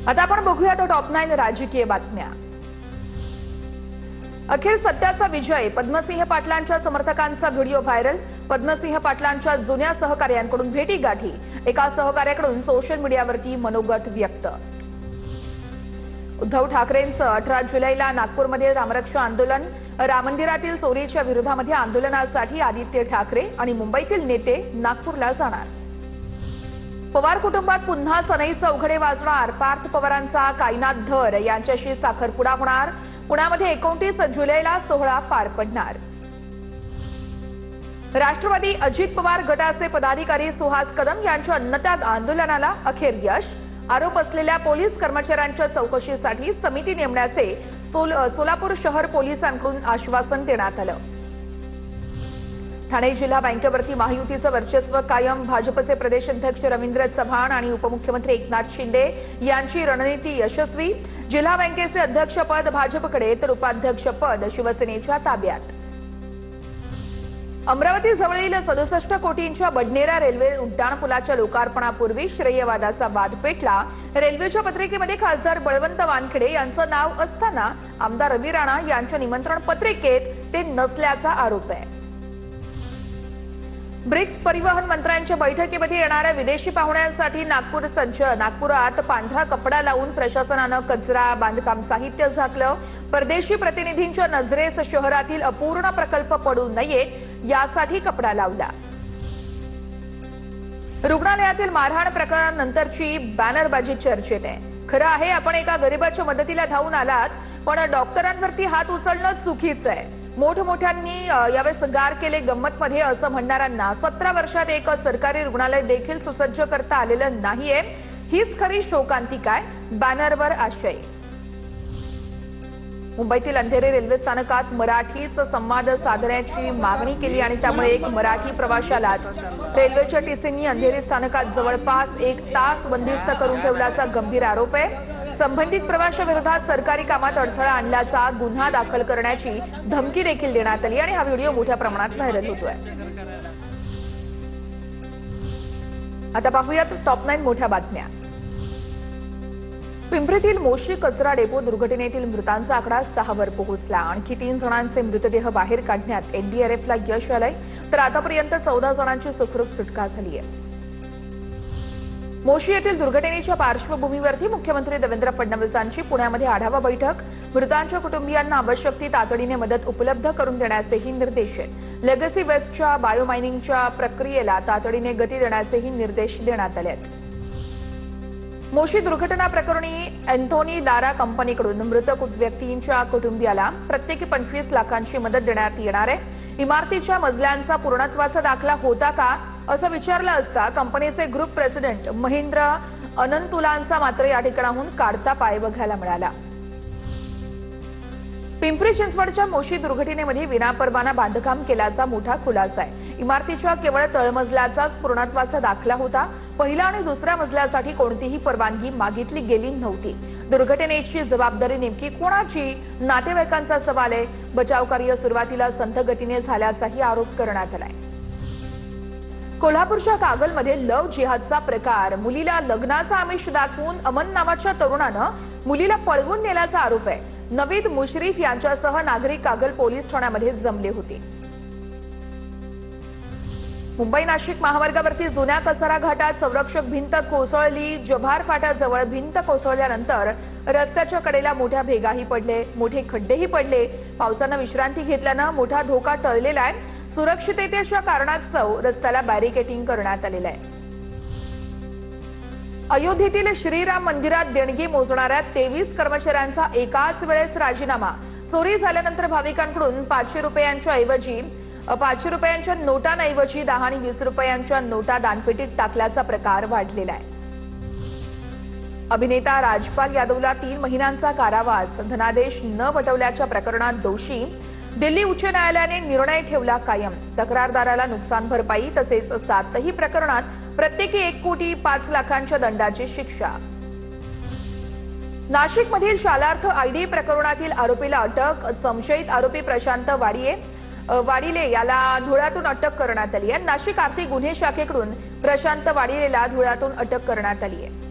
आता आपण बघूया तो टॉप 9 राजकीय बातम्या। अखेर सत्याचा विजय, पद्मसिंह पाटलांच्या समर्थकांचा व्हिडिओ व्हायरल। पद्मसिंह पाटलांच्या जुन्या सहकार्यांकडून भेटीगाठी, एका सहकार्याकडून सोशल मीडियावरती मनोगत व्यक्त। उद्धव ठाकरेंचं 18 जुलैला नागपूरमध्ये रामरक्षा आंदोलन, राम मंदिरातील चोरीच्या विरोधामध्ये आंदोलनासाठी आदित्य ठाकरे आणि मुंबईतील नेते नागपूरला जाणार। पवार कुटुंबात पुन्हा सनईचा उघडे वाजणार, पार्थ पवारांचा कायनात धर यांच्याशी साखरपुडा होणार। पुण्यामध्ये 29 जुलैला सोहळा पार पडणार। राष्ट्रवादी अजित पवार गटाचे पदाधिकारी सुहास कदम यांच्या अन्नत्याग आंदोलनाला अखेर यश। आरोप असलेल्या पोलीस कर्मचाऱ्यांच्या चौकशीसाठी समिती नेमण्याचे सोलापूर शहर पोलिसांकडून आश्वासन देण्यात आलं। ठाणे जिल्हा बँकेवरती महायुतीचं वर्चस्व कायम, भाजपचे प्रदेशाध्यक्ष रवींद्र चव्हाण आणि उपमुख्यमंत्री एकनाथ शिंदे यांची रणनीती यशस्वी। जिल्हा बँकेचे अध्यक्षपद भाजपकडे तर उपाध्यक्षपद शिवसेनेच्या ताब्यात। अमरावती जवळील 67 कोटींच्या बडनेरा रेल्वे उड्डाणपुलाच्या लोकार्पणापूर्वी श्रेयवादाचा वाद पेटला। रेल्वेच्या पत्रिकेमध्ये खासदार बळवंत वानखेडे यांचं नाव असताना आमदार रवी राणा यांच्या निमंत्रण पत्रिकेत ते नसल्याचा आरोप आहे। ब्रिक्स परिवहन मंत्र्यांच्या बैठकीमध्ये येणाऱ्या विदेशी पाहुण्यांसाठी नागपूर सज्ज। नागपुरात पांढरा कपडा लावून प्रशासनानं कचरा, बांधकाम साहित्य झाकलं। परदेशी प्रतिनिधींच्या नजरेस शहरातील अपूर्ण प्रकल्प पडू नयेत यासाठी कपडा लावला। रुग्णालयातील मारहाण प्रकरणानंतरची बॅनरबाजी चर्चेत आहे। खरं आहे, आपण एका गरीबाच्या मदतीला धावून आलात, पण डॉक्टरांवरती हात उचलणं चुकीचं आहे। मोठमोठ्यांनी यावेळेस गार केले गंमतमध्ये असं म्हणणाऱ्यांना 17 वर्षात एक सरकारी रुग्णालय देखील सुसज्ज करता आलेलं नाहीये। हीच खरी शोकांतिका आहे, बॅनरवर आशय। मुंबईतील अंधेरी रेल्वे स्थानकात मराठीच संवाद साधण्याची मागणी केली आणि त्यामुळे एक मराठी प्रवाशालाच रेल्वेच्या टीसींनी अंधेरी स्थानकात जवळपास 1 तास बंदिस्त करून ठेवल्याचा गंभीर आरोप आहे। संबंधित प्रवाशाविरोधात सरकारी कामात अडथळा आणल्याचा गुन्हा दाखल करण्याची धमकी देखील देण्यात आली आणि हा व्हिडिओ मोठ्या प्रमाणात व्हायरल होतोय। आता पाहूयात टॉप 9 मोठ्या बातम्या। पिंपरीतील मोशी कचरा डेपो दुर्घटनेतील मृतांचा आकडा 6 वर पोहोचला। आणखी 3 जणांचे मृतदेह बाहेर काढण्यात एनडीआरएफला यश आलंय, तर आतापर्यंत 14 जणांची सुखरूप सुटका झाली आहे। मोशी येथील दुर्घटनेच्या पार्श्वभूमीवरती मुख्यमंत्री देवेंद्र फडणवीसांची पुण्यामध्ये आढावा बैठक। मृतांच्या कुटुंबियांना आवश्यक ती तातडीने मदत उपलब्ध करून देण्याचेही निर्देश आहेत। लेगसी वेस्टच्या बायोमायनिंगच्या प्रक्रियेला तातडीने गती देण्याचेही निर्देश देण्यात आले आहेत। मोशी दुर्घटना प्रकरणी अँथोनी लारा कंपनीकडून मृत व्यक्तींच्या कुटुंबियाला प्रत्येकी 25 लाखांची मदत देण्यात येणार आहे। इमारतीच्या मजल्यांचा पूर्णत्वाचा दाखला होता का असं विचारलं असता कंपनीचे ग्रुप प्रेसिडेंट महेंद्र अनंतुलांचा मात्र या ठिकाणाहून काढता पाय बघायला मिळाला। पिंपरी चिंचवडच्या मोशी दुर्घटनेमध्ये विनापरवाना बांधकाम केल्याचा मोठा खुलासा आहे। इमारतीच्या केवळ तळमजल्याचाच पूर्णत्वाचा दाखला होता। पहिल्या आणि दुसऱ्या मजल्यासाठी कोणतीही परवानगी मागितली गेली नव्हती। दुर्घटनेची जबाबदारी नेमकी कोणाची, नातेवाईकांचा सवाल आहे। बचाव कार्य सुरुवातीला संथ गतीने झाल्याचाही आरोप करण्यात आलाय। कोल्हापूरच्या कागलमध्ये लव्ह जिहादचा प्रकार, मुलीला लग्नाचा आमिष दाखवून अमन नावाच्या तरुणानं मुलीला पळवून नेल्याचा आरोप आहे। नवीद मुश्रीफ यांच्यासह नागरिक कागल पोलीस ठाण्यामध्ये जमले होते। मुंबई नाशिक महामार्गावरती जुन्या कसारा घाटात संरक्षक भिंत कोसळली। जव्हार फाट्याजवळ भिंत कोसळल्यानंतर रस्त्याच्या कडेला मोठ्या भेगाही पडले, मोठे खड्डेही पडले। पावसानं विश्रांती घेतल्यानं मोठा धोका टळलेला आहे। सुरक्षिततेच्या कारणास्तव रस्त्याला बॅरिकेडिंग करण्यात आलेलं आहे। अयोध्येतील श्रीराम मंदिरात देणगी मोजणाऱ्या 23 कर्मचाऱ्यांचा एकाच वेळेस राजीनामा। चोरी झाल्यानंतर भाविकांकडून 500 रुपयांच्या नोटांऐवजी 10 आणि 20 रुपयांच्या नोटा दानपेटीत टाकल्याचा प्रकार वाढलेला आहे। अभिनेता राजपाल यादवला 3 महिन्यांचा कारावास, धनादेश न वटवल्याच्या प्रकरणात दोषी। दिल्ली उच्च न्यायालयाने निर्णय ठेवला कायम। तक्रारदाराला नुकसान भरपाई तसेच 7ही प्रकरणात प्रत्येकी 1,05 लाखांच्या दंडाची शिक्षा। नाशिकमधील शालार्थ आयडी प्रकरणातील आरोपीला अटक। संशयित आरोपी प्रशांत वाडिले याला धुळ्यातून अटक करण्यात आली आहे। नाशिक आर्थिक गुन्हे शाखेकडून प्रशांत वाडिलेला धुळ्यातून अटक करण्यात आली आहे।